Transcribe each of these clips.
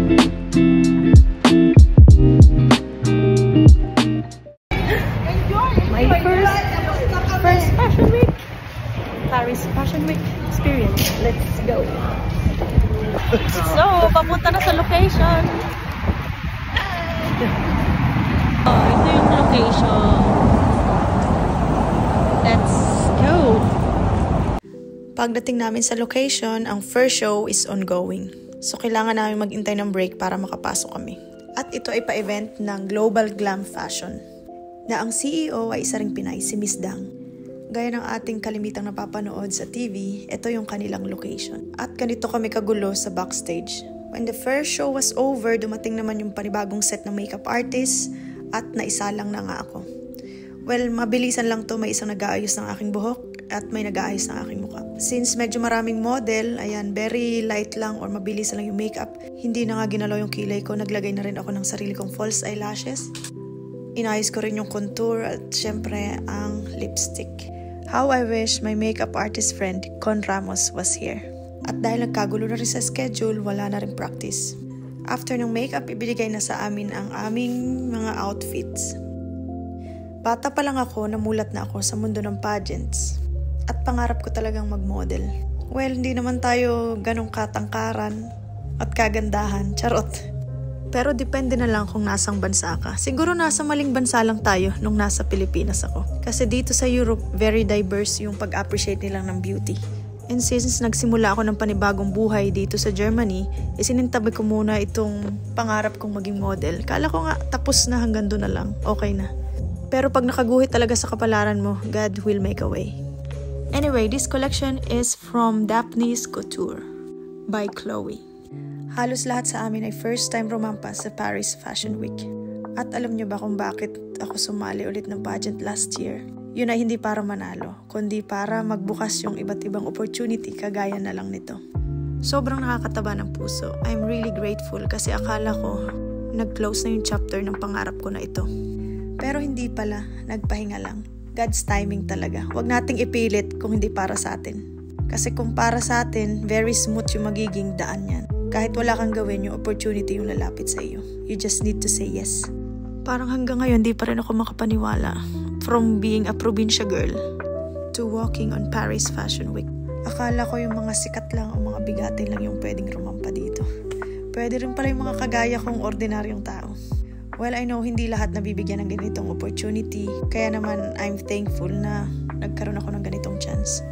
My first Fashion Week, Paris Fashion Week experience. Let's go. So, papunta na sa location. Oh, ito yung location. Let's go. Pagdating namin sa location, ang first show is ongoing. So, kailangan namin mag-intay ng break para makapasok kami. At ito ay pa-event ng Global Glam Fashion, na ang CEO ay isa ring Pinay, si Miss Dang. Gaya ng ating kalimitang napapanood sa TV, ito yung kanilang location. At ganito kami kagulo sa backstage. When the first show was over, dumating naman yung panibagong set ng makeup artist at naisalang na nga ako. Well, mabilisan lang to, may isang nag-aayos ng aking buhok at may nag-aayos ng aking mukha. Since medyo maraming model, ayan, very light lang or mabilis lang yung makeup, hindi na nga ginalaw yung kilay ko, naglagay na rin ako ng sarili kong false eyelashes. Inayos ko rin yung contour at syempre ang lipstick. How I wish my makeup artist friend, Con Ramos, was here. At dahil nagkagulo na rin sa schedule, wala na rin practice. After ng makeup, ibinigay na sa amin ang aming mga outfits. Bata pa lang ako, namulat na ako sa mundo ng pageants. At pangarap ko talagang mag-model. Well, hindi naman tayo ganong katangkaran at kagandahan. Charot. Pero depende na lang kung nasang bansa ka. Siguro nasa maling bansa lang tayo nung nasa Pilipinas ako. Kasi dito sa Europe, very diverse yung pag-appreciate nilang ng beauty. And since nagsimula ako ng panibagong buhay dito sa Germany, isinintabi ko muna itong pangarap kong maging model. Kala ko nga tapos na, hanggang doon na lang. Okay na. Pero pag nakaguhit talaga sa kapalaran mo, God will make a way. Anyway, this collection is from Daphne's Couture by Chloe. Halos lahat sa amin ay first time rumampas sa Paris Fashion Week. At alam niyo ba kung bakit ako sumali ulit ng pageant last year? Yun ay hindi para manalo, kundi para magbukas yung iba't ibang opportunity kagaya na lang nito. Sobrang nakakataba ng puso. I'm really grateful kasi akala ko nag-close na yung chapter ng pangarap ko na ito. Pero hindi pala, nagpahinga lang. God's timing talaga. Huwag nating ipilit kung hindi para sa atin. Kasi kung para sa atin, very smooth yung magiging daan yan. Kahit wala kang gawin, yung opportunity yung lalapit sa iyo. You just need to say yes. Parang hanggang ngayon, di pa rin ako makapaniwala. From being a probinsya girl to walking on Paris Fashion Week. Akala ko yung mga sikat lang o mga bigatin lang yung pwedeng rumampa dito. Pwede rin pala yung mga kagaya kong ordinaryong tao. Well, I know hindi lahat nabibigyan ng ganitong opportunity. Kaya naman, I'm thankful na nagkaroon ako ng ganitong chance.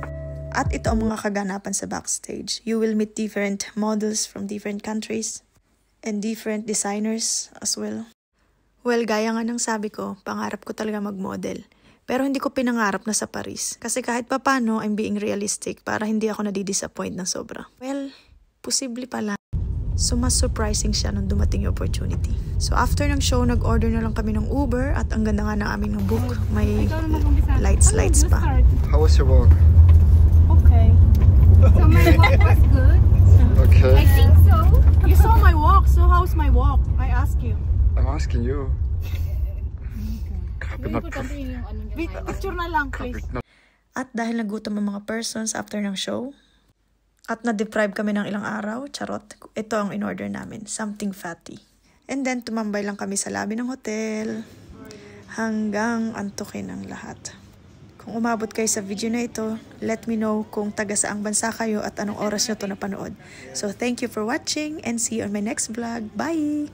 At ito ang mga kaganapan sa backstage. You will meet different models from different countries and different designers as well. Well, gaya nga ng sabi ko, pangarap ko talaga mag-model. Pero hindi ko pinangarap na sa Paris. Kasi kahit papano, I'm being realistic para hindi ako nadidisappoint ng sobra. Well, posible pala. So, mas surprising siya nung dumating yung opportunity. So, after ng show, nag-order na lang kami ng Uber at ang ganda nga ng aming book. May lights pa. How was your walk? Okay. So my walk was good? Okay. I think so. You saw my walk, so how's my walk? I ask you. I'm asking you. Picture na lang, please. At dahil nagutom ang mga persons after ng show, at na-deprive kami ng ilang araw, charot, ito ang in-order namin, something fatty. And then, tumambay lang kami sa lobby ng hotel, hanggang antukin ang lahat. Kung umabot kayo sa video na ito, let me know kung taga saang bansa kayo at anong oras nyo to napanood. So, thank you for watching and see you on my next vlog. Bye!